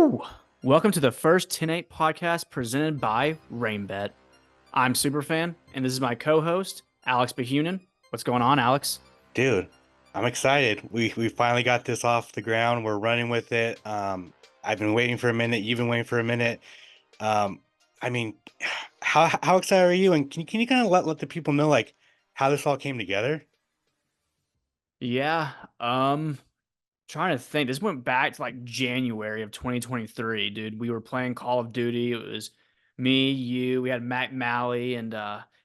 Woo! Welcome to the first 10-8 podcast presented by RainBet. I'm Superfan, and this is my co-host, Alex Behunin. What's going on, Alex? Dude, I'm excited. We finally got this off the ground. We're running with it. I've been waiting for a minute. You've been waiting for a minute. Um, I mean, how excited are you? And can you kind of let the people know like how this all came together? Yeah, trying to think. This went back to like January of 2023, dude. We were playing Call of Duty. It was me, you, we had Matt Malley and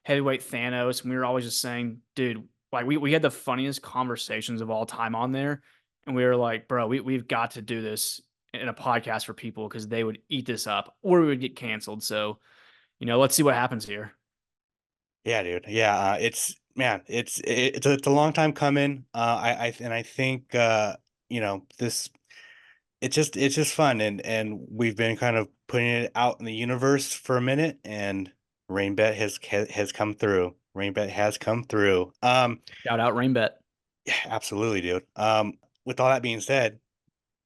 Heavyweight Thanos, and we were always just saying, dude, like we had the funniest conversations of all time on there. And we were like, bro, we've got to do this in a podcast for people because they would eat this up or we would get canceled. So, let's see what happens here. Yeah, dude. Yeah, it's man, it's a long time coming. I think this it's just fun and we've been kind of putting it out in the universe for a minute and Rainbet has come through. Rainbet has come through. Shout out RainBet. Yeah, absolutely, dude. With all that being said,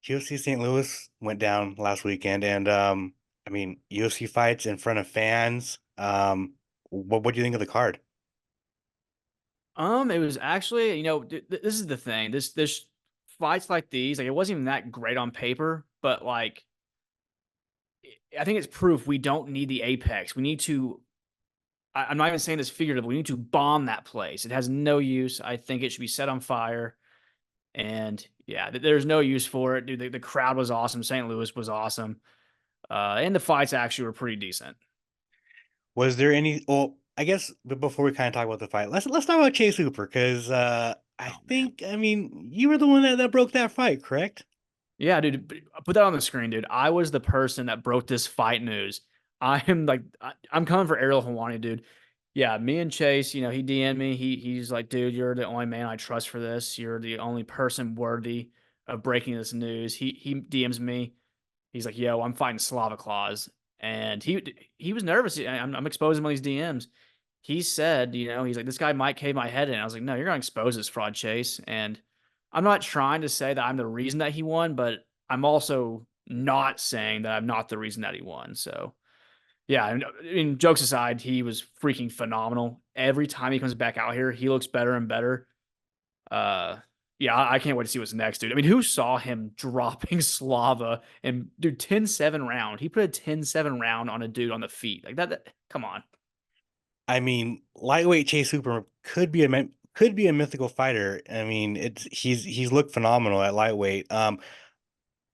UFC St. Louis went down last weekend and I mean UFC fights in front of fans. What do you think of the card? It was actually, this is the thing. This fights like these, like it wasn't even that great on paper, but like I think it's proof we don't need the apex. We need to. I'm not even saying this figuratively. We need to bomb that place. It has no use. I think it should be set on fire. And yeah, there's no use for it, dude. The crowd was awesome. St. Louis was awesome, and the fights actually were pretty decent. Was there any? Well, I guess but before we kind of talk about the fight, let's talk about Chase Hooper because I Oh man. think I mean you were the one that broke that fight, correct? Yeah, dude, put that on the screen, dude. I was the person that broke this fight news. I'm like, I'm coming for Ariel Hawani, dude. Yeah, me and Chase, he DM'd me. He's like, dude, you're the only man I trust for this. You're the only person worthy of breaking this news. He DMs me. He's like, yo, I'm fighting Slava Claus, and he was nervous. I'm exposing him on these DMs. He said, he's like, this guy might cave my head in. I was like, no, you're gonna expose this fraud, Chase, and I'm not trying to say that I'm the reason that he won, but I'm also not saying that I'm not the reason that he won. So, yeah, I mean, jokes aside, he was freaking phenomenal. Every time he comes back out here, he looks better and better. Uh, yeah, I can't wait to see what's next, dude. I mean, who saw him dropping Slava and dude 10-7 round? He put a 10-7 round on a dude on the feet. Like that come on. I mean, lightweight Chase Hooper could be a mythical fighter. I mean, he's looked phenomenal at lightweight. On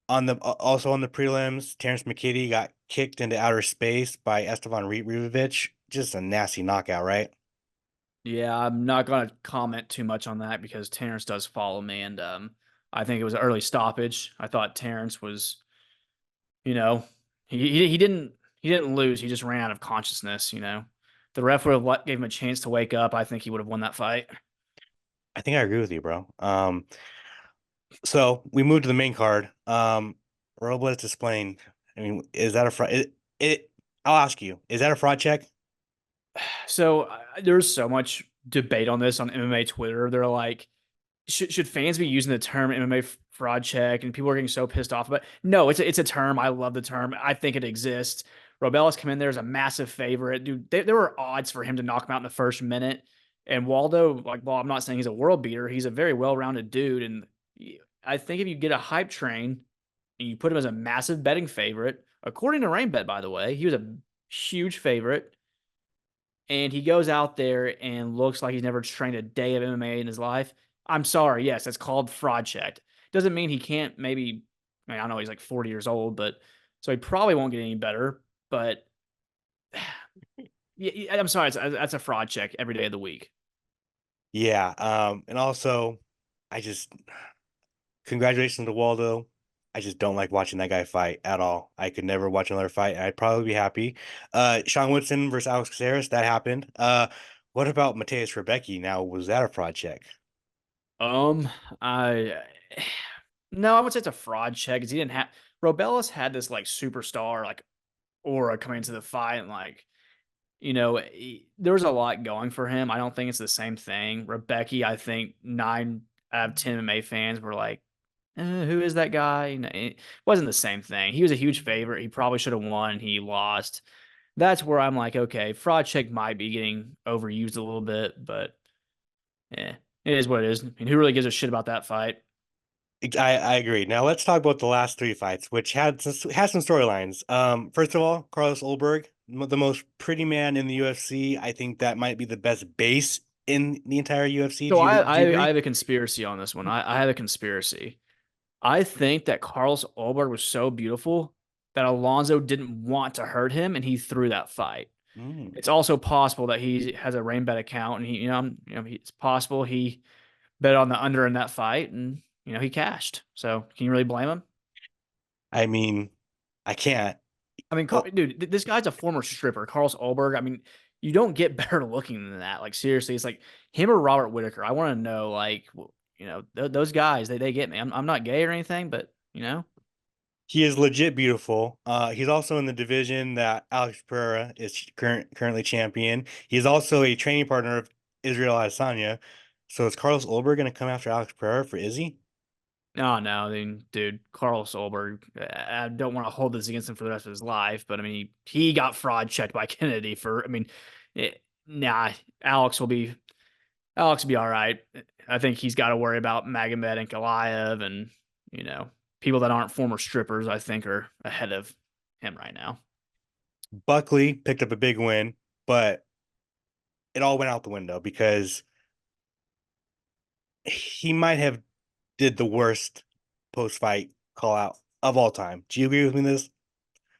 the also on the prelims, Terrence McKitty got kicked into outer space by Esteban Rivovic. Just a nasty knockout, right? Yeah, I'm not gonna comment too much on that because Terrence does follow me, and I think it was an early stoppage. I thought Terrence was, you know, he didn't lose. He just ran out of consciousness. The ref would have gave him a chance to wake up. I think he would have won that fight. I think I agree with you, bro. So we moved to the main card. Robles displaying. I mean, is that a fraud? I'll ask you, is that a fraud check? So there's so much debate on this on MMA Twitter. They're like, should fans be using the term MMA fraud check? And people are getting so pissed off. But no, it's a term. I love the term. I think it exists. Robel's come in there as a massive favorite, dude. There were odds for him to knock him out in the first minute. And Waldo, like, well, I'm not saying he's a world beater. He's a very well-rounded dude. And I think if you get a hype train and you put him as a massive betting favorite, according to RainBet, by the way, he was a huge favorite and he goes out there and looks like he's never trained a day of MMA in his life, I'm sorry. Yes, that's called fraud checked. Doesn't mean he can't maybe, I mean, I know he's like 40 years old, but so he probably won't get any better. But yeah, I'm sorry. That's a fraud check every day of the week. Yeah. And also, I just congratulations to Waldo. I just don't like watching that guy fight at all. I could never watch another fight, and I'd probably be happy. Sean Woodson versus Alex Caceres, that happened. What about Mateus Rebecki? Now, was that a fraud check? Um, I no, I would say it's a fraud check because he didn't have Robellis had this like superstar like aura coming into the fight, and like there was a lot going for him. I don't think it's the same thing. Rebecca, I think 9 out of 10 MMA fans were like, who is that guy? It wasn't the same thing. He was a huge favorite. He probably should have won. He lost. That's where I'm like, okay, fraud check might be getting overused a little bit, but yeah, it is what it is. I mean, who really gives a shit about that fight? I agree. Now let's talk about the last three fights, which had some storylines. First of all, Carlos Ulberg, the most pretty man in the UFC. I think that might be the best base in the entire UFC. So Do you I agree? have a conspiracy on this one. I have a conspiracy. I think that Carlos Ulberg was so beautiful that Alonzo didn't want to hurt him and he threw that fight. Mm. It's also possible that he has a rain bet account and it's possible he bet on the under in that fight and he cashed. So can you really blame him? I mean, I can't. I mean, Oh, dude, this guy's a former stripper, Carlos Ulberg. I mean, you don't get better looking than that. Like seriously, it's like him or Robert Whitaker. I want to know, like, those guys. They get me. I'm not gay or anything, but he is legit beautiful. He's also in the division that Alex Pereira is currently champion. He's also a training partner of Israel Adesanya. So is Carlos Ulberg going to come after Alex Pereira for Izzy? no, no, I mean, dude, Carlos Ulberg. I don't want to hold this against him for the rest of his life, but I mean, he got fraud checked by Kennedy for. I mean, nah, Alex will be all right. I think he's got to worry about Magomed and Goliath and, you know, people that aren't former strippers, I think are ahead of him right now. Buckley picked up a big win, but it all went out the window because he might have did the worst post fight call out of all time. Do you agree with me in this?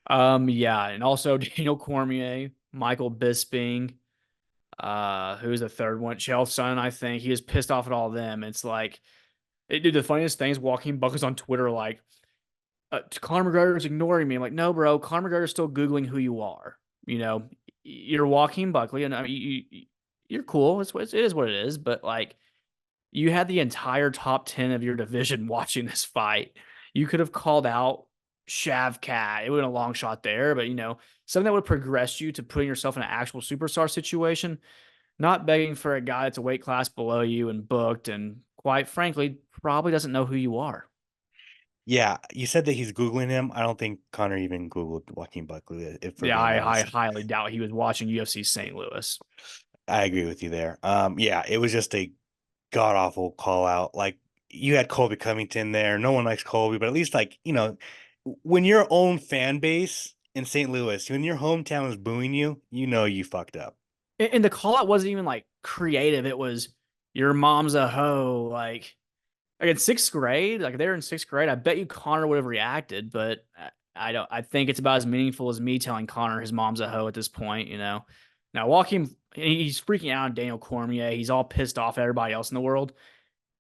Yeah, and also Daniel Cormier, Michael Bisping, who's the third one? Chael Sonnen, I think. He was pissed off at all of them. It's like, dude, the funniest thing is Joaquin Buckley's on Twitter like, Conor McGregor's ignoring me. I'm like, no, bro, Conor McGregor's still Googling who you are. You know, you're Joaquin Buckley, and I mean, you're cool. It is what it is. But like, you had the entire top 10 of your division watching this fight. You could have called out Shavkat. It would have been a long shot there, but something that would progress you to putting yourself in an actual superstar situation, not begging for a guy that's a weight class below you and booked and quite frankly, probably doesn't know who you are. Yeah, you said that he's Googling him. I don't think Connor even Googled Joaquin Buckley, if we're Yeah, being I honest. highly doubt he was watching UFC St. Louis. I agree with you there. Yeah, it was just a god awful call out. Like you had Colby Covington there. No one likes Colby, but at least when your own fan base in St. Louis, when your hometown is booing you, you know you fucked up. And the call out wasn't even like creative. It was your mom's a hoe. Like in sixth grade, like they're in sixth grade, I bet you Connor would have reacted, but I don't. I think it's about as meaningful as me telling Connor his mom's a hoe at this point. Now walking, he's freaking out on Daniel Cormier. He's all pissed off at everybody else in the world.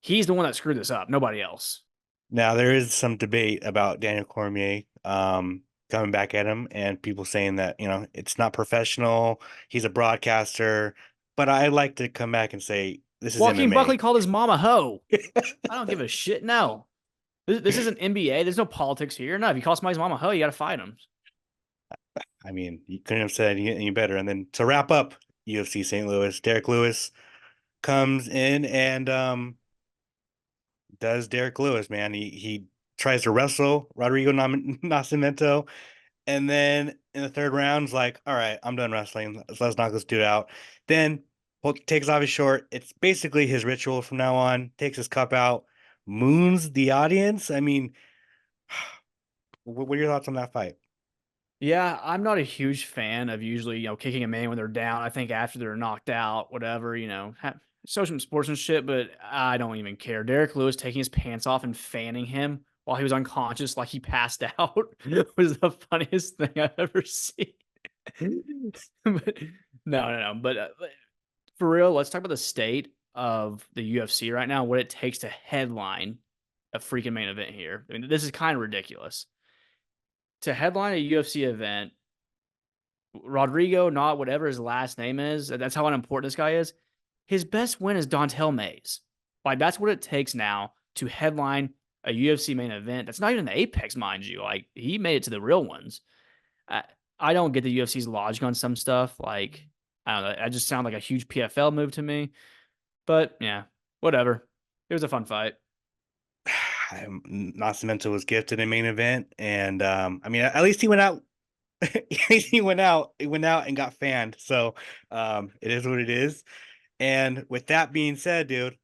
He's the one that screwed this up. Nobody else. Now there is some debate about Daniel Cormier coming back at him and people saying that, it's not professional, he's a broadcaster, but I like to come back and say this is Joaquin Buckley MMA. called his mom a hoe. I don't give a shit. No, this isn't NBA. There's no politics here. No, if you call somebody's mom a hoe, you got to fight him. I mean, you couldn't have said any better. And then to wrap up UFC St. Louis, Derek Lewis comes in and does Derek Lewis, man. He tries to wrestle Rodrigo Nascimento. And then in the third round, like, all right, I'm done wrestling. Let's knock this dude out. Then takes off his short. It's basically his ritual from now on. Takes his cup out, moons the audience. I mean, what are your thoughts on that fight? Yeah, I'm not a huge fan of usually, kicking a man when they're down. I think after they're knocked out, whatever, show some sportsmanship, but I don't even care. Derek Lewis taking his pants off and fanning him while he was unconscious, like he passed out, was the funniest thing I've ever seen. But no. But for real, let's talk about the state of the UFC right now, what it takes to headline a freaking main event here. I mean, this is kind of ridiculous. To headline a UFC event, Rodrigo, not whatever his last name is, that's how unimportant this guy is. His best win is Dontel Mays. Like, that's what it takes now to headline a UFC main event. That's not even the Apex, mind you. Like, he made it to the real ones. I, I don't get the UFC's logic on some stuff. Like, I don't know. That just sound like a huge PFL move to me. But yeah, whatever. It was a fun fight. Nascimento was gifted a main event, and I mean, at least he went out. He went out and got fanned. So it is what it is. And with that being said, dude,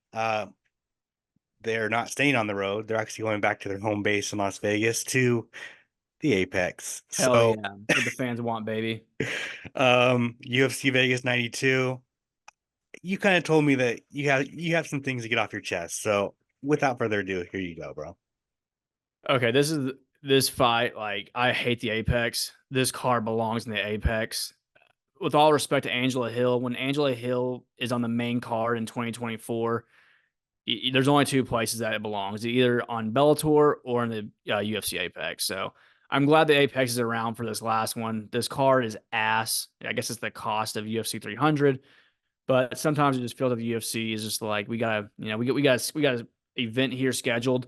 they're not staying on the road. They're actually going back to their home base in Las Vegas to the Apex. Hell So yeah. What the fans want, baby. UFC Vegas 92. You kind of told me that you have some things to get off your chest. So without further ado, here you go, bro. Okay, this fight. Like, I hate the Apex. This card belongs in the Apex. With all respect to Angela Hill, when Angela Hill is on the main card in 2024, there's only two places that it belongs, either on Bellator or in the UFC Apex. So I'm glad the Apex is around for this last one. This card is ass. I guess it's the cost of UFC 300, but sometimes it just feels like the UFC is just like, we gotta, we got an event here scheduled.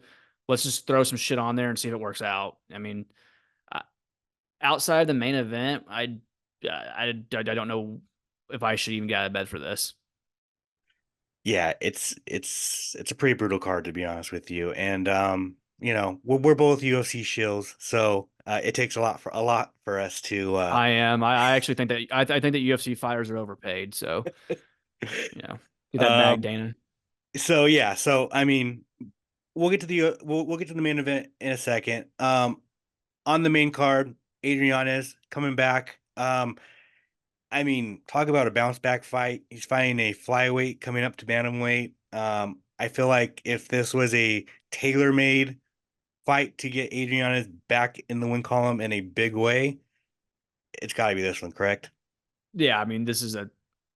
Let's just throw some shit on there and see if it works out. I mean, uh, outside the main event, I don't know if I should even get out of bed for this. Yeah, it's a pretty brutal card to be honest with you. And we're both UFC shills, so it takes a lot for us to I am. I actually think that I think that UFC fighters are overpaid. So, get that bag, um Dana. so yeah, so I mean, we'll get to the main event in a second. On the main card, Adriana's coming back. I mean, talk about a bounce back fight. He's fighting a flyweight coming up to bantamweight. I feel like if this was a tailor-made fight to get Adriana's back in the win column in a big way, it's got to be this one, correct? Yeah, I mean, this is a,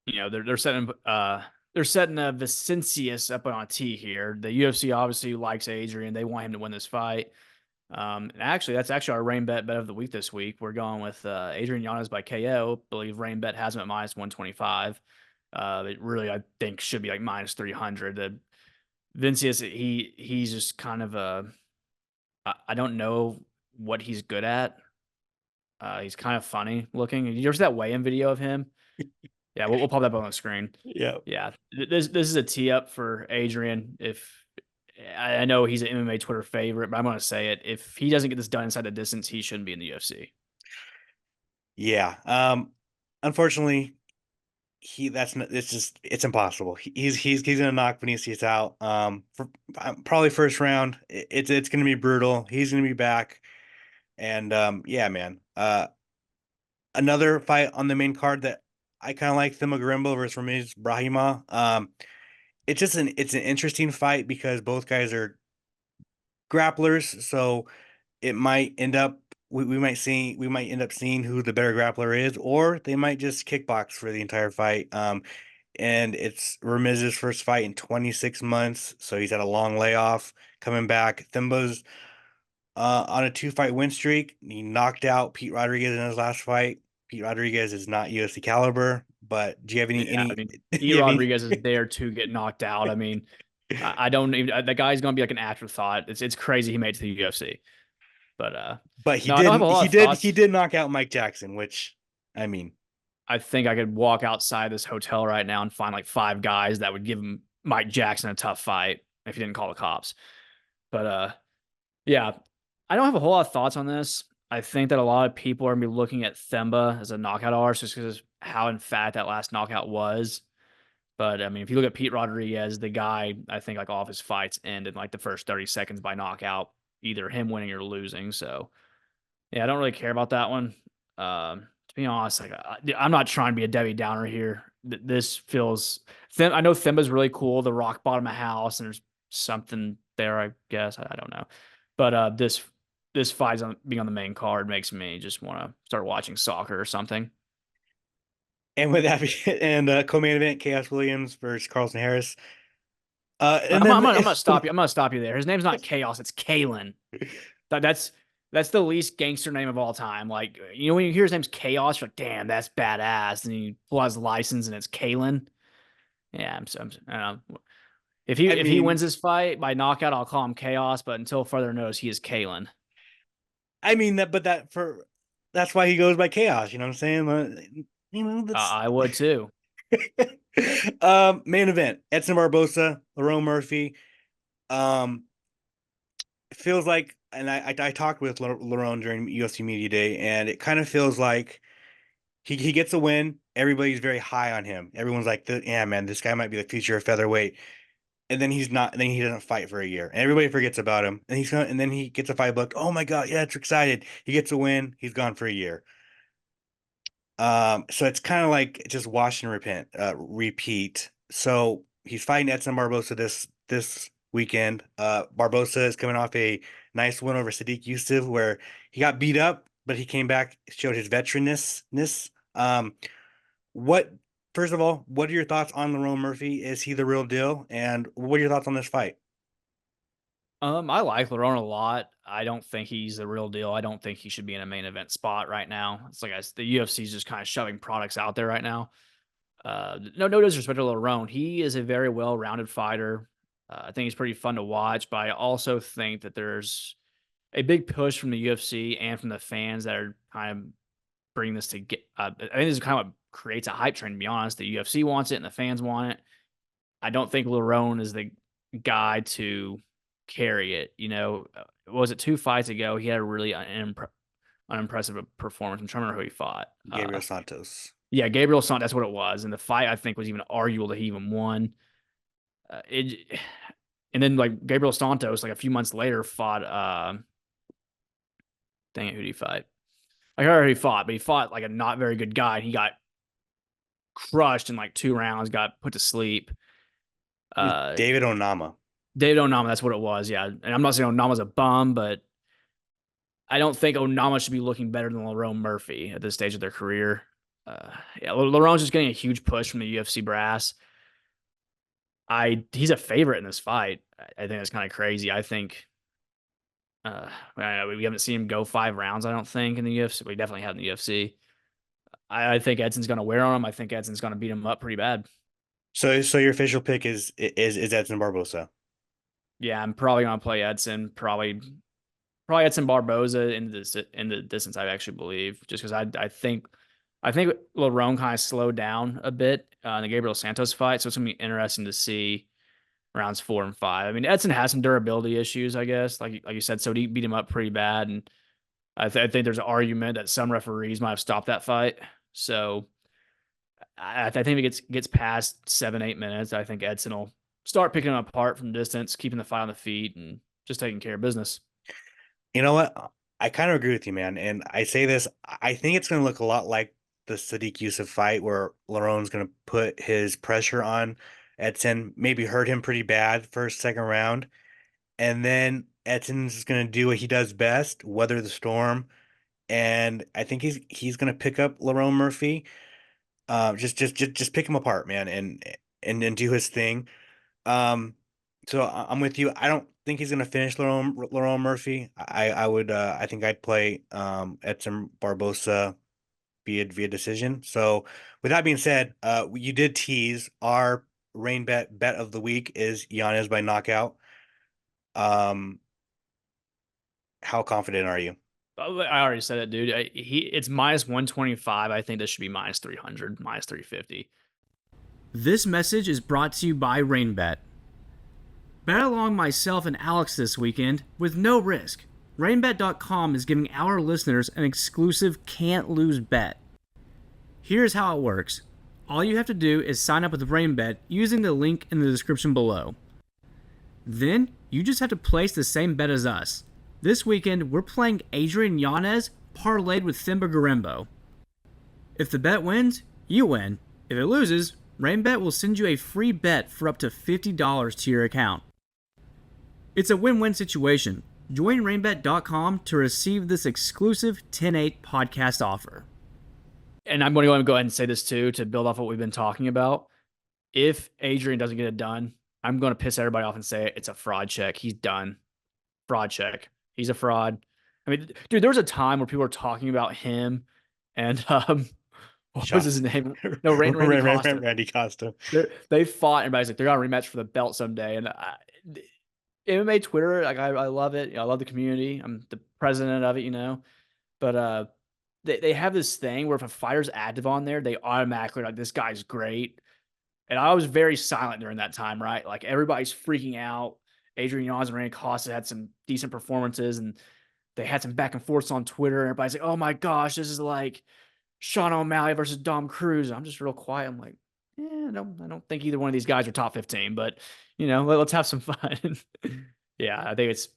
they're setting a Vicencius up on a tee here. The UFC obviously likes Adrian. They want him to win this fight. And actually, that's actually our rain bet of the week this week. We're going with Adrian Yanez by KO. I believe rain bet has him at minus 125. It really, I think, should be like minus 300. The Vincius, he's just kind of a, I don't know what he's good at. He's kind of funny looking. You ever see that weigh-in video of him? Yeah, we'll pop that up on the screen. Yeah. Yeah, this is a tee up for Adrian. If I know he's an MMA Twitter favorite, but I'm gonna say it. If he doesn't get this done inside the distance, he shouldn't be in the UFC. Yeah. Unfortunately, it's impossible. He's gonna knock Vinicius out. For probably first round. It's gonna be brutal. He's gonna be back, and yeah, man. Another fight on the main card that I kind of like, Thimagrimbo versus Ramiz Brahima. It's an interesting fight because both guys are grapplers, so it might end up we might end up seeing who the better grappler is, or they might just kickbox for the entire fight. And it's Ramiz's first fight in 26 months, so he's had a long layoff coming back. Thimba's on a two-fight win streak. He knocked out Pete Rodriguez in his last fight. Pete Rodriguez is not UFC caliber, but do you have Yeah, I any mean, do E. you have any Rodriguez is there to get knocked out. I mean, I don't even the guy's gonna be like an afterthought. It's crazy he made it to the UFC, but but he no, I don't have a didn't lot he of did he thoughts. did knock out Mike Jackson, which I mean, I think I could walk outside this hotel right now and find like five guys that would give him Mike Jackson a tough fight if he didn't call the cops. But yeah, I don't have a whole lot of thoughts on this. I think that a lot of people are gonna be looking at Themba as a knockout artist just because how in fact that last knockout was. But I mean, if you look at Pete Rodriguez, the guy, I think like all of his fights end in like the first 30 seconds by knockout, either him winning or losing. So yeah, I don't really care about that one. To be honest, like I'm not trying to be a Debbie Downer here. This feels. I know Themba's really cool. The rock bottom of house, and there's something there. I guess I don't know, but this fight's on being on the main card makes me just want to start watching soccer or something. and with that and co-main event, Chaos Williams versus Carlson Harris. But And then I'm gonna stop you. I'm gonna stop you there. His name's not Chaos. It's Kalen. That's the least gangster name of all time. Like, when you hear his name's Chaos, you're like, damn, that's badass. And you pull out his license and it's Kalen. Yeah, I don't know. I If he wins mean this fight by knockout, I'll call him Chaos. But until further notice, he is Kalen. I mean that, but that's why he goes by Chaos. You know what I'm saying? That's I would too. main event: Edson Barbosa, Lerone Murphy. Um, feels like, and I talked with Lerone during UFC Media Day, and it kind of feels like he gets a win. Everybody's very high on him. Everyone's like, "Yeah, man, this guy might be the future of featherweight." And then he's not. And then he doesn't fight for a year, and everybody forgets about him. And and then he gets a fight booked. Oh my God, yeah, it's excited. He gets a win. He's gone for a year. So it's kind of like just wash and repeat. So he's fighting Edson Barbosa this weekend. Barbosa is coming off a nice win over Sadiq Yusuf, where he got beat up, but he came back, showed his veteranness. What First of all, what are your thoughts on Lerone Murphy? Is he the real deal? And what are your thoughts on this fight? I like Lerone a lot. I don't think he's the real deal. I don't think he should be in a main event spot right now. It's like the UFC is just kind of shoving products out there right now. No disrespect to Lerone. He is a very well-rounded fighter. I think he's pretty fun to watch, but I also think that there's a big push from the UFC and from the fans that are kind of bringing this to get. I think this is kind of what creates a hype train. To be honest, the UFC wants it and the fans want it. I don't think Lerone is the guy to carry it. Was it 2 fights ago? He had a really unimpressive performance. I'm trying to remember who he fought. Gabriel Santos. Yeah, Gabriel Sant. That's what it was. And the fight I think was even arguable that he even won. It, and then like Gabriel Santos, like a few months later, fought. Dang it, who did he fight? I heard who he fought, but he fought like a not very good guy. And he got crushed in like 2 rounds. Got put to sleep. Uh, David Onama. David Onama, that's what it was. Yeah, and I'm not saying Onama's a bum, but I don't think Onama should be looking better than Lerone Murphy at this stage of their career. Yeah, Lerone's just getting a huge push from the UFC brass. He's a favorite in this fight. I think that's kind of crazy. I think we haven't seen him go 5 rounds. I don't think in the UFC. We definitely have in the UFC. I think Edson's going to wear on him. I think Edson's going to beat him up pretty bad. So your official pick is Edson Barbosa. Yeah, I'm probably going to play Edson. Probably Edson Barboza in the distance. I actually believe just because I think Lerone kind of slowed down a bit in the Gabriel Santos fight, so it's gonna be interesting to see rounds 4 and 5. I mean, Edson has some durability issues, I guess, like you said. So he beat him up pretty bad, and I think there's an argument that some referees might have stopped that fight. So I think if it gets past 7-8 minutes, I think Edson will start picking him apart from distance, keeping the fight on the feet, and just taking care of business. You know what? I kind of agree with you, man. And I say this, I think it's going to look a lot like the Sadiq Yusuf fight where Larone's going to put his pressure on Edson, maybe hurt him pretty bad first, second round. And then Edson's going to do what he does best, weather the storm. And I think he's going to pick up Lerone Murphy. Just pick him apart, man, and do his thing. Um, so I'm with you. I don't think he's gonna finish Lerone Murphy. I think I'd play Edson Barbosa via decision. So with that being said, you did tease our rain bet of the week is Yanez by knockout. Um, how confident are you? I already said it, dude. It's -125. I think this should be -300, -350. This message is brought to you by RainBet. Bet along myself and Alex this weekend with no risk. RainBet.com is giving our listeners an exclusive can't lose bet. Here's how it works. All you have to do is sign up with RainBet using the link in the description below. Then you just have to place the same bet as us. This weekend, we're playing Adrian Yanez parlayed with Thimba Garembo. If the bet wins, you win. If it loses, RainBet will send you a free bet for up to $50 to your account. It's a win-win situation. Join RainBet.com to receive this exclusive 10-8 podcast offer. And I'm going to go ahead and say this too, to build off what we've been talking about. If Adrian doesn't get it done, I'm going to piss everybody off and say it's a fraud check. He's done. Fraud check. He's a fraud. I mean, dude, there was a time where people were talking about him and what was his name? No, Randy Costa. Randy Costa. They fought. Everybody's like, they're gonna rematch for the belt someday. And MMA Twitter, like I love it. I love the community. I'm the president of it. But they have this thing where if a fighter's active on there, they automatically like this guy's great. And I was very silent during that time, right? Like everybody's freaking out. Adrian Yanz and Randy Costa had some decent performances, and they had some back and forths on Twitter. And everybody's like, "Oh my gosh, this is like Sean O'Malley versus Dom Cruz." I'm just real quiet. I'm like, "Yeah, no, I don't think either one of these guys are top 15, but let's have some fun." Yeah, I think it's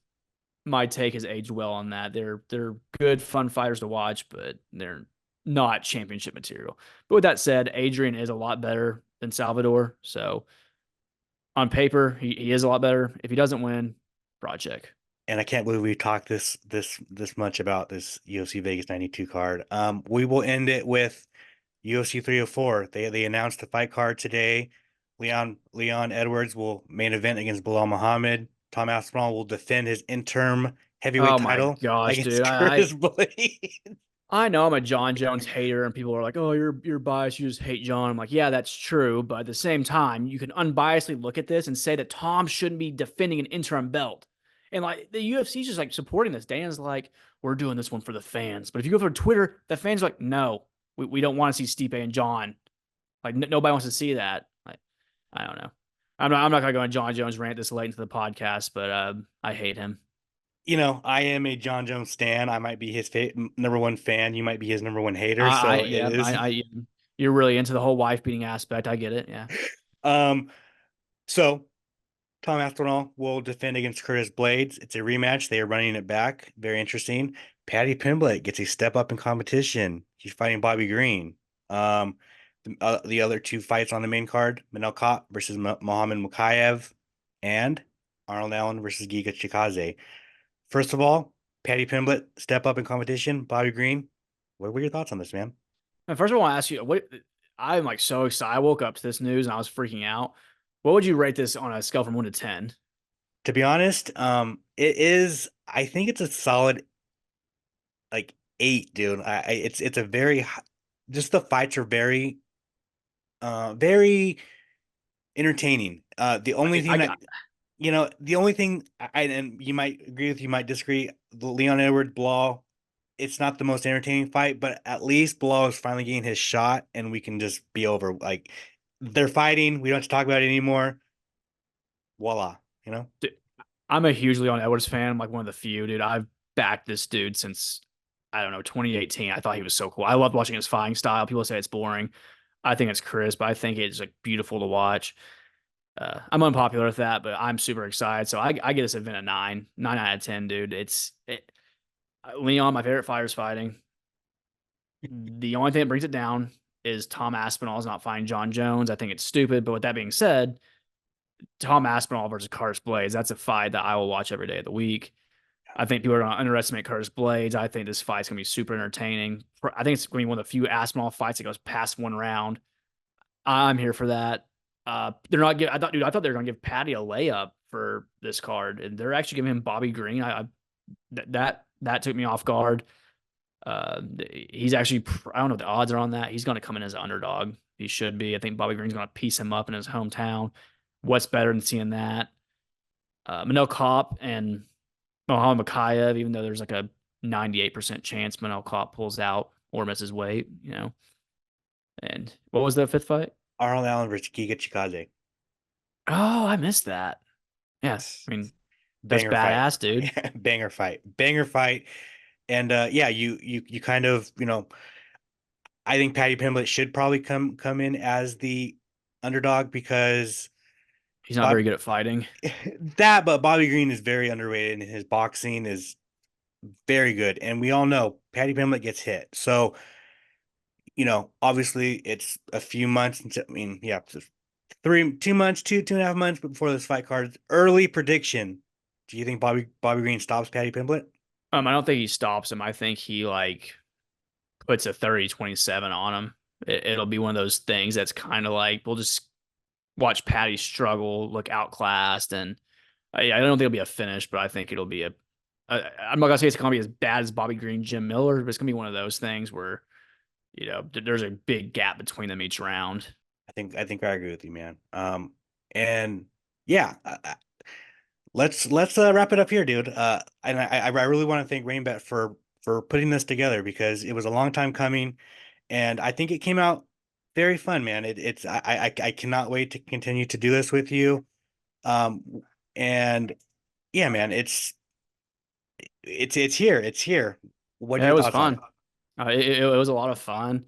my take has aged well on that. They're good, fun fighters to watch, but they're not championship material. But with that said, Adrian is a lot better than Salvador. So on paper, he is a lot better. If he doesn't win, fraud check. And I can't believe we talked this much about this UFC Vegas 92 card. We will end it with UFC 304. They announced the fight card today. Leon Edwards will main event against Bilal Muhammad. Tom Aspinall will defend his interim heavyweight Oh my title gosh, against dude! Curtis Blade. I know I'm a John Jones hater, and people are like, "Oh, you're biased. You just hate John." I'm like, "Yeah, that's true." But at the same time, you can unbiasedly look at this and say that Tom shouldn't be defending an interim belt. And like the UFC is just like supporting this. Dana's like, "We're doing this one for the fans." But if you go for Twitter, the fans are like, "No, we don't want to see Stipe and John. Like nobody wants to see that." Like, I don't know. I'm not gonna go on John Jones rant this late into the podcast, but I hate him. I am a John Jones stan. I might be his number one fan. You might be his number one hater. So it Yeah, is. you're really into the whole wife beating aspect. I get it. Yeah. Um, so Tom Aspinall will defend against Curtis Blades. It's a rematch. They are running it back. Very interesting. Paddy Pimblett gets a step up in competition. He's fighting Bobby Green. The other two fights on the main card: Manel Kape versus Mohamed Mukayev, and Arnold Allen versus Giga Chikadze. First of all, Paddy Pimblett step up in competition. Bobby Green. What were your thoughts on this, man? And first of all, I want to ask you, what I'm like so excited. I woke up to this news and I was freaking out. What would you rate this on a scale from 1 to 10? To be honest, it is. I think it's a solid like 8, dude. It's a very just the fights are very entertaining. The only thing that I the only thing and you might agree with, you might disagree. The Leon Edwards Blau, it's not the most entertaining fight, but at least Blau is finally getting his shot, and we can just be over. Like they're fighting, we don't have to talk about it anymore. Voila, you know. I'm a hugely on Edwards fan. I'm like one of the few, dude. I've backed this dude since I don't know 2018. I thought he was so cool. I loved watching his fighting style. People say it's boring. I think it's crisp. I think it's like beautiful to watch. I'm unpopular with that, but I'm super excited. So I get this event a 9 out of 10, dude. Leon, my favorite fighter's fighting. The only thing that brings it down is Tom Aspinall is not fighting John Jones. I think it's stupid. But with that being said, Tom Aspinall versus Curtis Blades, that's a fight that I will watch every day of the week. I think people are going to underestimate Curtis Blades. I think this fight's going to be super entertaining. I think it's going to be one of the few Aspinall fights that goes past one round. I'm here for that. They're not giving. I thought they were going to give Patty a layup for this card, and they're actually giving him Bobby Green. That took me off guard. He's actually, I don't know what the odds are on that. He's going to come in as an underdog. He should be. I think Bobby Green's going to piece him up in his hometown. What's better than seeing that? Manel Kape and Mohamed Makayev, even though there's like a 98% chance Manel Kape pulls out or misses weight. And what was the fifth fight? Arnold Allen versus Giga Chikadze. Oh, I missed that. Yeah, Yes. I mean, that's Banger fight. badass, dude. Banger fight. Banger fight. And yeah, you kind of, I think Paddy Pimblett should probably come in as the underdog because He's not Bob very good at fighting. but Bobby Green is very underrated and his boxing is very good. And we all know Paddy Pimblett gets hit. So, obviously it's a few months until, I mean, yeah, 2 months, 2.5 months before this fight card. Early prediction. Do you think Bobby Green stops Paddy Pimblett? I don't think he stops him. I think he like puts a 30-27 on him. It'll be one of those things that's kind of like we'll just watch Patty struggle, look outclassed, and I don't think it'll be a finish, but I think it'll be I'm not gonna say it's gonna be as bad as Bobby Green, Jim Miller, but it's gonna be one of those things where there's a big gap between them each round. I think I agree with you, man. And yeah, let's wrap it up here, dude. And I really want to thank Rainbet for putting this together because it was a long time coming, and I think it came out very fun, man. I cannot wait to continue to do this with you. And yeah, man, it's here. It's here. What are Yeah, it your was thoughts on it? fun. It was a lot of fun.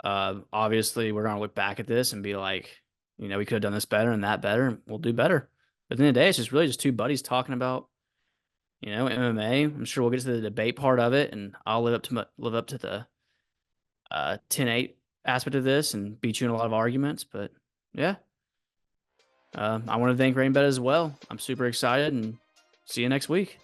Obviously, we're gonna look back at this and be like, we could have done this better and that better, and we'll do better. But at the end of the day, it's just really just two buddies talking about, MMA. I'm sure we'll get to the debate part of it, and I'll live up to the 10-8 aspect of this and beat you in a lot of arguments. But yeah, I want to thank Rainbet as well. I'm super excited, and see you next week.